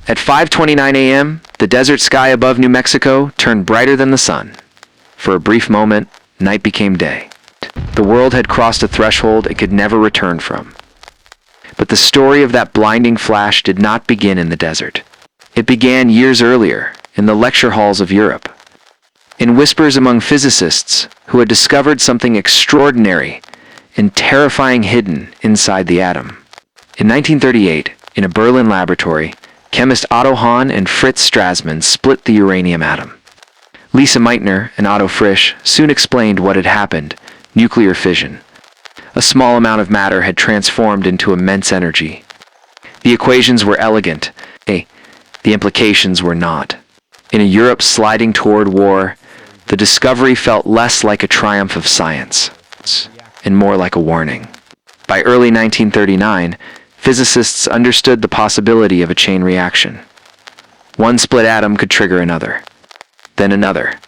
At 5:29 a.m., the desert sky above New Mexico turned brighter than the sun. For a brief moment, night became day. The world had crossed a threshold it could never return from. But the story of that blinding flash did not begin in the desert. It began years earlier, in the lecture halls of Europe. In whispers among physicists who had discovered something extraordinary and terrifying hidden inside the atom. In 1938, in a Berlin laboratory, chemist Otto Hahn and Fritz Strassmann split the uranium atom. Lisa Meitner and Otto Frisch soon explained what had happened: nuclear fission. A small amount of matter had transformed into immense energy. The equations were elegant. The implications were not. In a Europe sliding toward war, the discovery felt less like a triumph of science and more like a warning. By early 1939, physicists understood the possibility of a chain reaction. One split atom could trigger another, then another.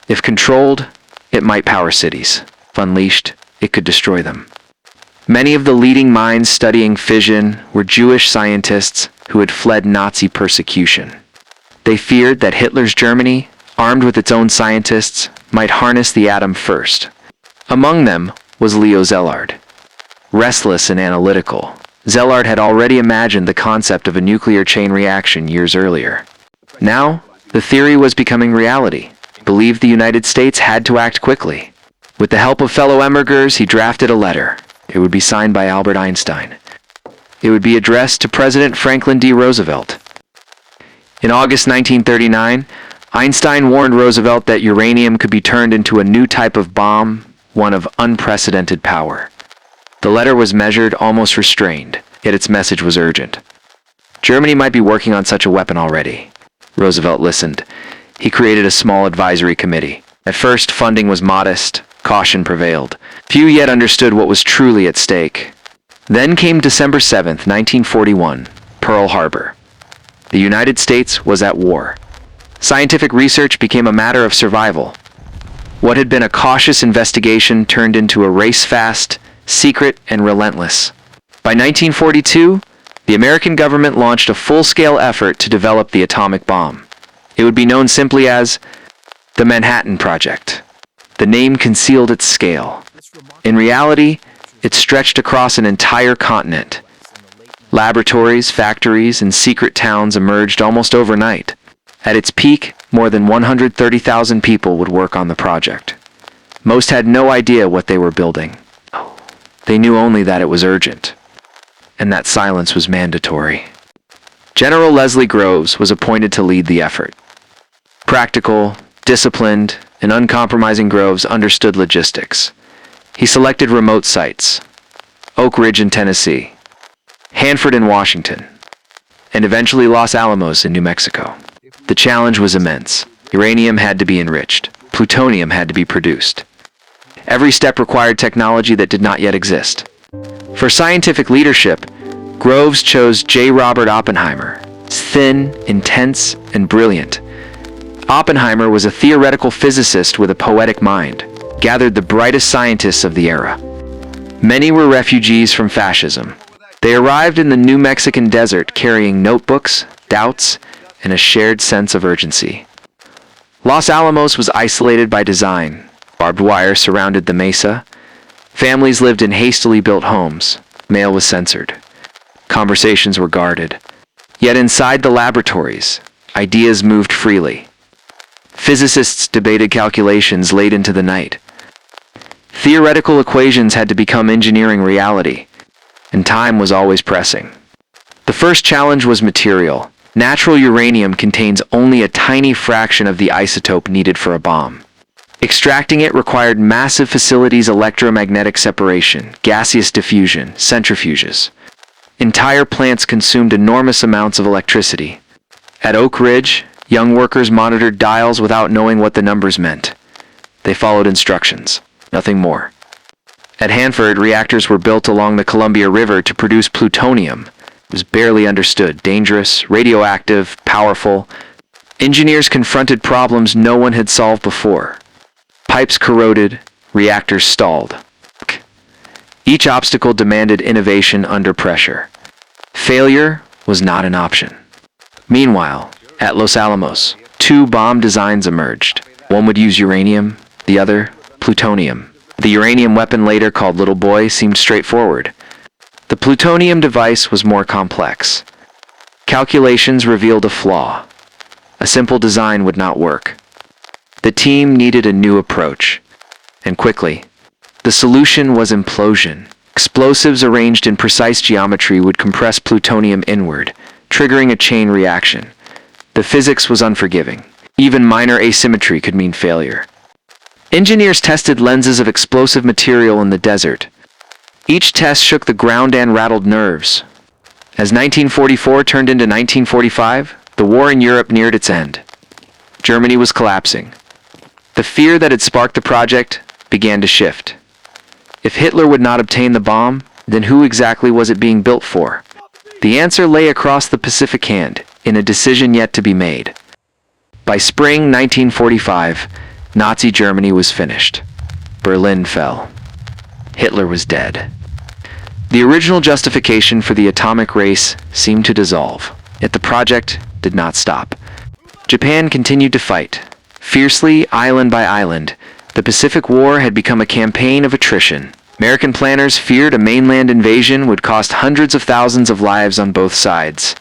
If controlled, it might power cities. If unleashed, it could destroy them. Many of the leading minds studying fission were Jewish scientists who had fled Nazi persecution. They feared that Hitler's Germany, armed with its own scientists, might harness the atom first. Among them was Leo Szilard. Restless and analytical, Szilard had already imagined the concept of a nuclear chain reaction years earlier. Now, the theory was becoming reality. He believed the United States had to act quickly. With the help of fellow emigrants, he drafted a letter. It would be signed by Albert Einstein. It would be addressed to President Franklin D. Roosevelt. In August 1939, Einstein warned Roosevelt that uranium could be turned into a new type of bomb, one of unprecedented power. The letter was measured, almost restrained, yet its message was urgent. Germany might be working on such a weapon already. Roosevelt listened. He created a small advisory committee. At first, funding was modest. Caution prevailed. Few yet understood what was truly at stake. Then came December 7, 1941, Pearl Harbor. The United States was at war. Scientific research became a matter of survival. What had been a cautious investigation turned into a race fast, secret, and relentless. By 1942, the American government launched a full-scale effort to develop the atomic bomb. It would be known simply as the Manhattan Project. The name concealed its scale. In reality, it stretched across an entire continent. Laboratories, factories, and secret towns emerged almost overnight. At its peak, more than 130,000 people would work on the project. Most had no idea what they were building. They knew only that it was urgent, and that silence was mandatory. General Leslie Groves was appointed to lead the effort. Practical, disciplined, and uncompromising, Groves understood logistics. He selected remote sites: Oak Ridge in Tennessee, Hanford in Washington, and eventually Los Alamos in New Mexico. The challenge was immense. Uranium had to be enriched. Plutonium had to be produced. Every step required technology that did not yet exist. For scientific leadership, Groves chose J. Robert Oppenheimer. Thin, intense, and brilliant, Oppenheimer was a theoretical physicist with a poetic mind, gathered the brightest scientists of the era. Many were refugees from fascism. They arrived in the New Mexican desert carrying notebooks, doubts, and a shared sense of urgency. Los Alamos was isolated by design. Barbed wire surrounded the mesa. Families lived in hastily built homes. Mail was censored. Conversations were guarded. Yet inside the laboratories, ideas moved freely. Physicists debated calculations late into the night. Theoretical equations had to become engineering reality, and time was always pressing. The first challenge was material. Natural uranium contains only a tiny fraction of the isotope needed for a bomb. Extracting it required massive facilities, electromagnetic separation, gaseous diffusion, centrifuges. Entire plants consumed enormous amounts of electricity. At Oak Ridge, young workers monitored dials without knowing what the numbers meant. They followed instructions, nothing more. At Hanford, reactors were built along the Columbia River to produce plutonium. It was barely understood, dangerous, radioactive, powerful. Engineers confronted problems no one had solved before. Pipes corroded, reactors stalled. Each obstacle demanded innovation under pressure. Failure was not an option. Meanwhile, at Los Alamos, two bomb designs emerged. One would use uranium, the other, plutonium. The uranium weapon, later called Little Boy, seemed straightforward. The plutonium device was more complex. Calculations revealed a flaw. A simple design would not work. The team needed a new approach. And quickly. The solution was implosion. Explosives arranged in precise geometry would compress plutonium inward, triggering a chain reaction. The physics was unforgiving. Even minor asymmetry could mean failure. Engineers tested lenses of explosive material in the desert. Each test shook the ground and rattled nerves. As 1944 turned into 1945, the war in Europe neared its end. Germany was collapsing. The fear that had sparked the project began to shift. If Hitler would not obtain the bomb, then who exactly was it being built for? The answer lay across the Pacific Hand, in a decision yet to be made. By spring 1945, Nazi Germany was finished. Berlin fell. Hitler was dead. The original justification for the atomic race seemed to dissolve, yet the project did not stop. Japan continued to fight. Fiercely, island by island, the Pacific War had become a campaign of attrition. American planners feared a mainland invasion would cost hundreds of thousands of lives on both sides.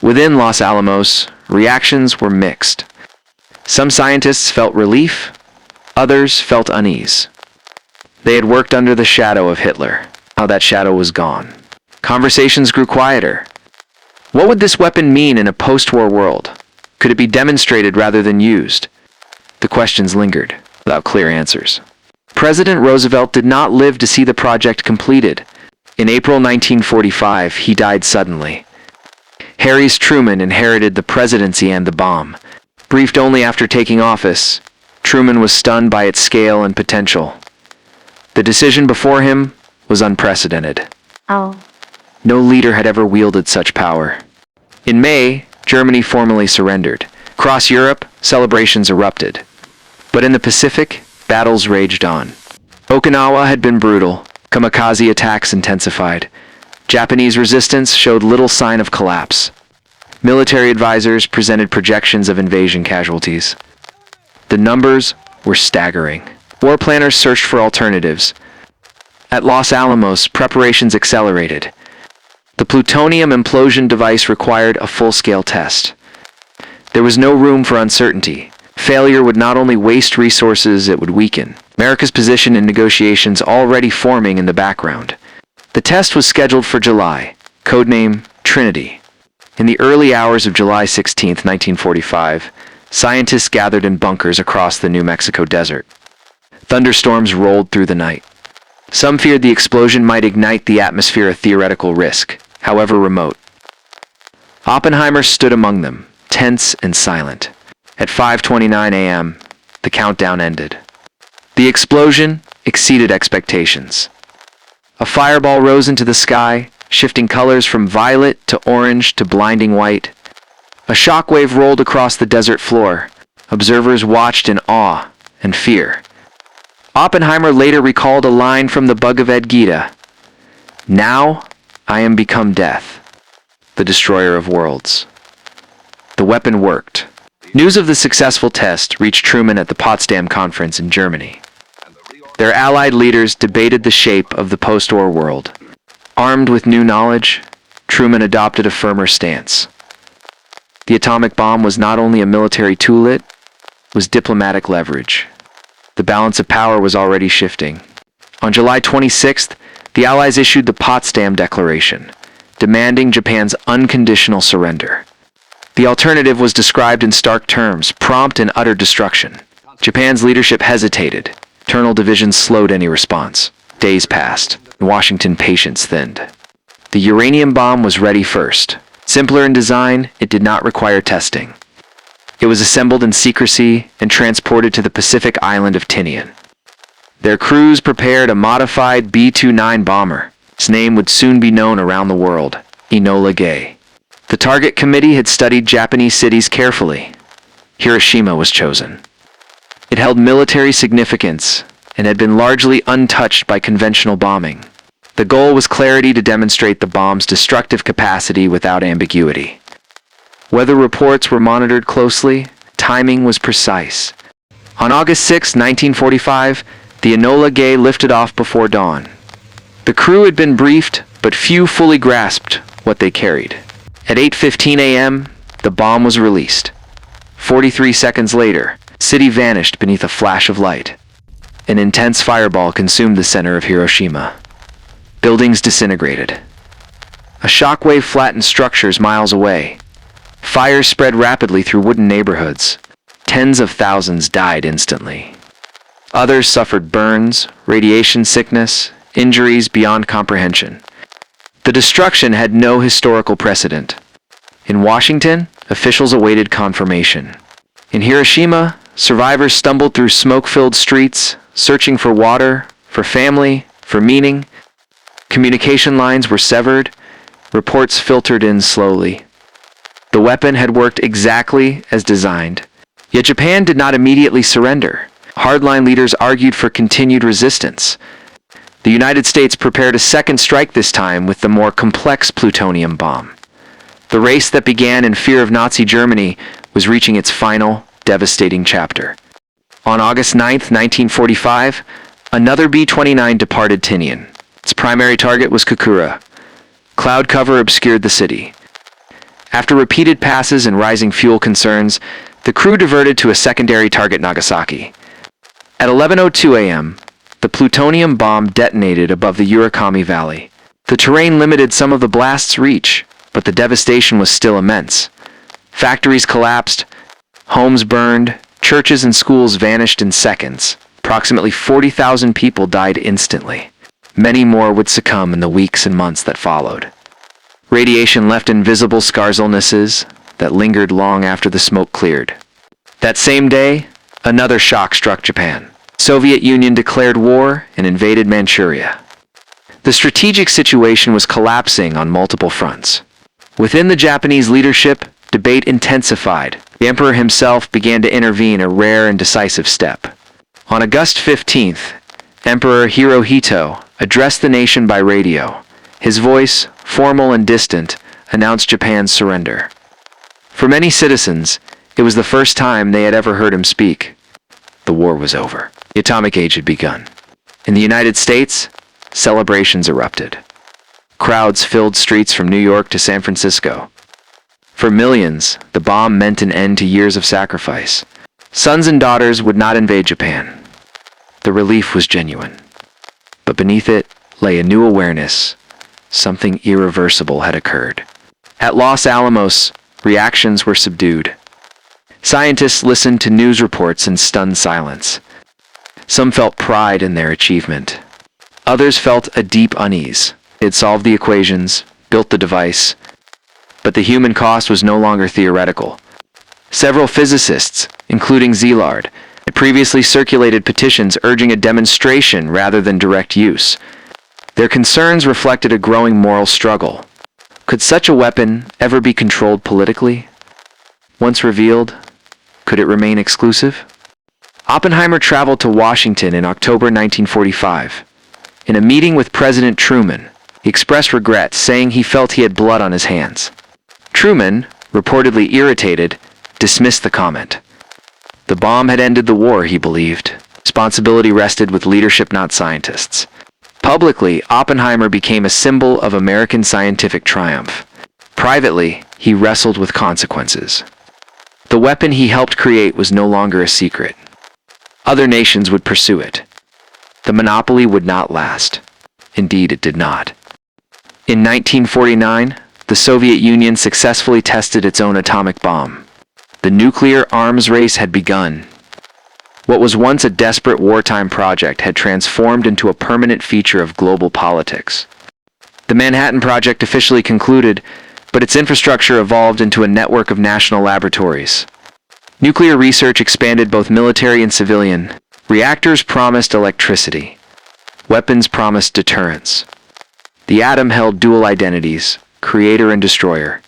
Within Los Alamos, reactions were mixed. Some scientists felt relief, others felt unease. They had worked under the shadow of Hitler. Now that shadow was gone. Conversations grew quieter. What would this weapon mean in a post-war world? Could it be demonstrated rather than used? The questions lingered, without clear answers. President Roosevelt did not live to see the project completed. In April 1945, he died suddenly. Harry Truman inherited the presidency and the bomb. Briefed only after taking office, Truman was stunned by its scale and potential. The decision before him was unprecedented. No leader had ever wielded such power. In May, Germany formally surrendered. Across Europe, celebrations erupted. But in the Pacific, battles raged on. Okinawa had been brutal. Kamikaze attacks intensified. Japanese resistance showed little sign of collapse. Military advisors presented projections of invasion casualties. The numbers were staggering. War planners searched for alternatives. At Los Alamos, preparations accelerated. The plutonium implosion device required a full-scale test. There was no room for uncertainty. Failure would not only waste resources, it would weaken America's position in negotiations already forming in the background. The test was scheduled for July, codename Trinity. In the early hours of July 16, 1945, scientists gathered in bunkers across the New Mexico desert. Thunderstorms rolled through the night. Some feared the explosion might ignite the atmosphere, a theoretical risk, however remote. Oppenheimer stood among them, tense and silent. At 5:29 a.m., the countdown ended. The explosion exceeded expectations. A fireball rose into the sky, shifting colors from violet to orange to blinding white. A shockwave rolled across the desert floor. Observers watched in awe and fear. Oppenheimer later recalled a line from the Bhagavad Gita. "Now I am become death, the destroyer of worlds." The weapon worked. News of the successful test reached Truman at the Potsdam Conference in Germany. Their allied leaders debated the shape of the post-war world. Armed with new knowledge, Truman adopted a firmer stance. The atomic bomb was not only a military tool, it was diplomatic leverage. The balance of power was already shifting. On July 26th, the Allies issued the Potsdam Declaration, demanding Japan's unconditional surrender. The alternative was described in stark terms: prompt and utter destruction. Japan's leadership hesitated. Internal divisions slowed any response. Days passed. In Washington, patience thinned. The uranium bomb was ready first. Simpler in design, it did not require testing. It was assembled in secrecy and transported to the Pacific island of Tinian. Their crews prepared a modified B-29 bomber. Its name would soon be known around the world: Enola Gay. The target committee had studied Japanese cities carefully. Hiroshima was chosen. It held military significance and had been largely untouched by conventional bombing. The goal was clarity, to demonstrate the bomb's destructive capacity without ambiguity. Weather reports were monitored closely. Timing was precise. On August 6, 1945, the Enola Gay lifted off before dawn. The crew had been briefed, but few fully grasped what they carried. At 8:15 a.m., the bomb was released. 43 seconds later, the city vanished beneath a flash of light. An intense fireball consumed the center of Hiroshima. Buildings disintegrated. A shockwave flattened structures miles away. Fires spread rapidly through wooden neighborhoods. Tens of thousands died instantly. Others suffered burns, radiation sickness, injuries beyond comprehension. The destruction had no historical precedent. In Washington, officials awaited confirmation. In Hiroshima, survivors stumbled through smoke-filled streets, searching for water, for family, for meaning. Communication lines were severed. Reports filtered in slowly. The weapon had worked exactly as designed. Yet Japan did not immediately surrender. Hardline leaders argued for continued resistance. The United States prepared a second strike, this time with the more complex plutonium bomb. The race that began in fear of Nazi Germany was reaching its final, devastating chapter. On August 9, 1945, another B-29 departed Tinian. Its primary target was Kokura. Cloud cover obscured the city. After repeated passes and rising fuel concerns, the crew diverted to a secondary target, Nagasaki. At 11:02 a.m., the plutonium bomb detonated above the Urakami Valley. The terrain limited some of the blast's reach, but the devastation was still immense. Factories collapsed, homes burned, churches and schools vanished in seconds. Approximately 40,000 people died instantly. Many more would succumb in the weeks and months that followed. Radiation left invisible scars, illnesses that lingered long after the smoke cleared. That same day, another shock struck Japan. The Soviet Union declared war and invaded Manchuria. The strategic situation was collapsing on multiple fronts. Within the Japanese leadership, debate intensified. The emperor himself began to intervene, a rare and decisive step. On August 15th, Emperor Hirohito addressed the nation by radio. His voice, formal and distant, announced Japan's surrender. For many citizens, it was the first time they had ever heard him speak. The war was over. The atomic age had begun. In the United States, celebrations erupted. Crowds filled streets from New York to San Francisco. For millions, the bomb meant an end to years of sacrifice. Sons and daughters would not invade Japan. The relief was genuine. But beneath it lay a new awareness. Something irreversible had occurred. At Los Alamos, reactions were subdued. Scientists listened to news reports in stunned silence. Some felt pride in their achievement. Others felt a deep unease. They had solved the equations, built the device, but the human cost was no longer theoretical. Several physicists, including Szilard, had previously circulated petitions urging a demonstration rather than direct use. Their concerns reflected a growing moral struggle. Could such a weapon ever be controlled politically? Once revealed, could it remain exclusive? Oppenheimer traveled to Washington in October 1945. In a meeting with President Truman, he expressed regret, saying he felt he had blood on his hands. Truman, reportedly irritated, dismissed the comment. The bomb had ended the war, he believed. Responsibility rested with leadership, not scientists. Publicly, Oppenheimer became a symbol of American scientific triumph. Privately, he wrestled with consequences. The weapon he helped create was no longer a secret. Other nations would pursue it. The monopoly would not last. Indeed, it did not. In 1949, the Soviet Union successfully tested its own atomic bomb. The nuclear arms race had begun. What was once a desperate wartime project had transformed into a permanent feature of global politics. The Manhattan Project officially concluded, but its infrastructure evolved into a network of national laboratories. Nuclear research expanded, both military and civilian. Reactors promised electricity. Weapons promised deterrence. The atom held dual identities, creator and destroyer.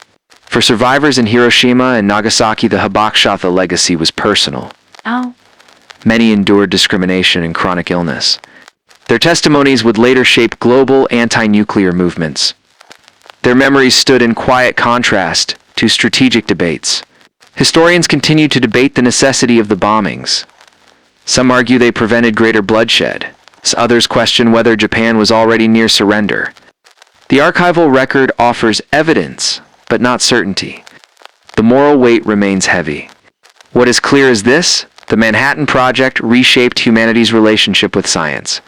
For survivors in Hiroshima and Nagasaki, the Hibakusha legacy was personal. Many endured discrimination and chronic illness. Their testimonies would later shape global anti-nuclear movements. Their memories stood in quiet contrast to strategic debates. Historians continue to debate the necessity of the bombings. Some argue they prevented greater bloodshed. Others question whether Japan was already near surrender. The archival record offers evidence, but not certainty. The moral weight remains heavy. What is clear is this: the Manhattan Project reshaped humanity's relationship with science.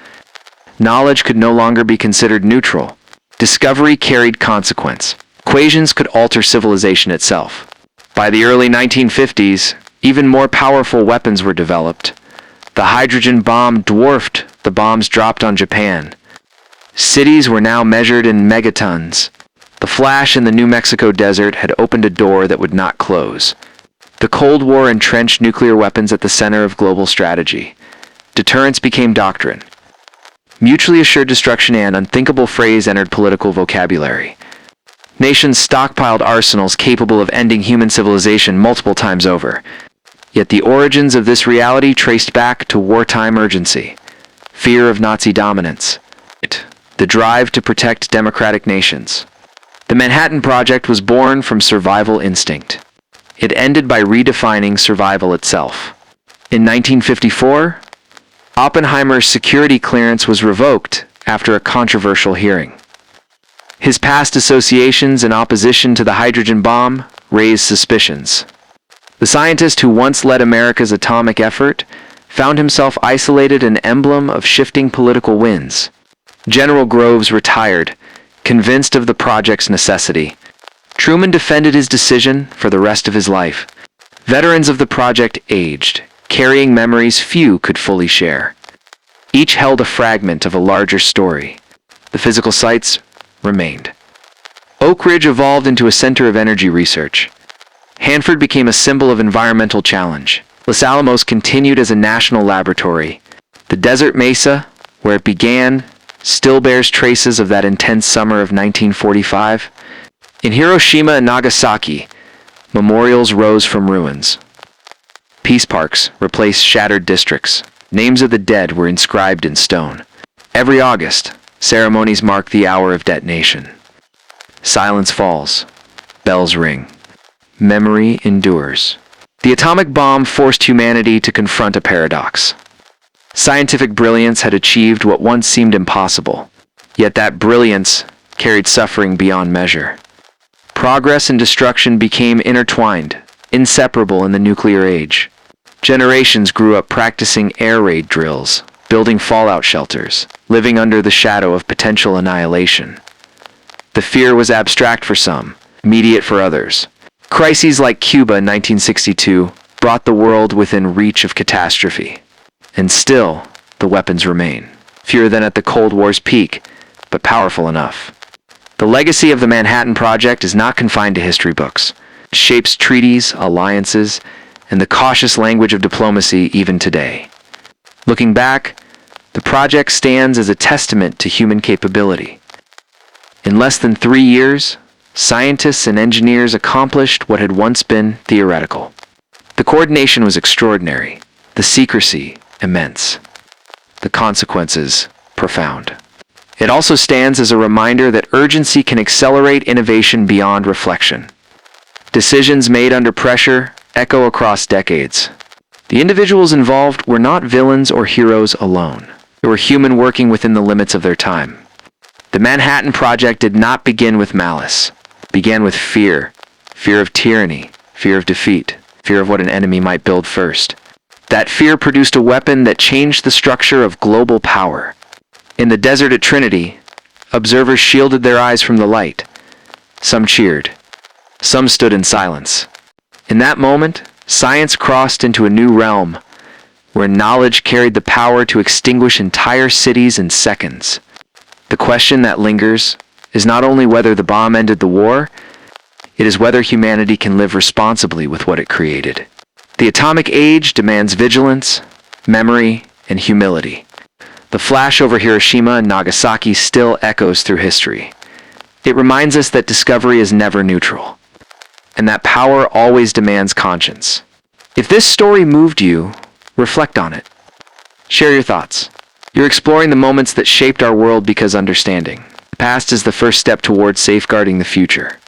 Knowledge could no longer be considered neutral. Discovery carried consequence. Equations could alter civilization itself. By the early 1950s, even more powerful weapons were developed. The hydrogen bomb dwarfed the bombs dropped on Japan. Cities were now measured in megatons. The flash in the New Mexico desert had opened a door that would not close. The Cold War entrenched nuclear weapons at the center of global strategy. Deterrence became doctrine. Mutually assured destruction, an unthinkable phrase, entered political vocabulary. Nations stockpiled arsenals capable of ending human civilization multiple times over. Yet the origins of this reality traced back to wartime urgency, fear of Nazi dominance, the drive to protect democratic nations. The Manhattan Project was born from survival instinct. It ended by redefining survival itself. In 1954, Oppenheimer's security clearance was revoked after a controversial hearing. His past associations and opposition to the hydrogen bomb raised suspicions. The scientist who once led America's atomic effort found himself isolated, an emblem of shifting political winds. General Groves retired, convinced of the project's necessity. Truman defended his decision for the rest of his life. Veterans of the project aged, carrying memories few could fully share. Each held a fragment of a larger story. The physical sites remained. Oak Ridge evolved into a center of energy research. Hanford became a symbol of environmental challenge. Los Alamos continued as a national laboratory. The desert mesa, where it began, still bears traces of that intense summer of 1945. In Hiroshima and Nagasaki, memorials rose from ruins. Peace parks replaced shattered districts. Names of the dead were inscribed in stone. Every August, ceremonies mark the hour of detonation. Silence falls. Bells ring. Memory endures. The atomic bomb forced humanity to confront a paradox. Scientific brilliance had achieved what once seemed impossible, yet that brilliance carried suffering beyond measure. Progress and destruction became intertwined, inseparable in the nuclear age. Generations grew up practicing air raid drills, building fallout shelters, living under the shadow of potential annihilation. The fear was abstract for some, immediate for others. Crises like Cuba in 1962 brought the world within reach of catastrophe. And still, the weapons remain. Fewer than at the Cold War's peak, but powerful enough. The legacy of the Manhattan Project is not confined to history books. It shapes treaties, alliances, and the cautious language of diplomacy even today. Looking back, the project stands as a testament to human capability. In less than 3 years, scientists and engineers accomplished what had once been theoretical. The coordination was extraordinary, the secrecy immense, the consequences profound. It also stands as a reminder that urgency can accelerate innovation beyond reflection. Decisions made under pressure echo across decades. The individuals involved were not villains or heroes alone. They were human working within the limits of their time. The Manhattan Project did not begin with malice. It began with fear. Fear of tyranny, fear of defeat, fear of what an enemy might build first. That fear produced a weapon that changed the structure of global power. In the desert at Trinity, observers shielded their eyes from the light. Some cheered. Some stood in silence. In that moment, science crossed into a new realm, where knowledge carried the power to extinguish entire cities in seconds. The question that lingers is not only whether the bomb ended the war, it is whether humanity can live responsibly with what it created. The atomic age demands vigilance, memory, and humility. The flash over Hiroshima and Nagasaki still echoes through history. It reminds us that discovery is never neutral, and that power always demands conscience. If this story moved you, reflect on it. Share your thoughts. You're exploring the moments that shaped our world, because understanding the past is the first step towards safeguarding the future.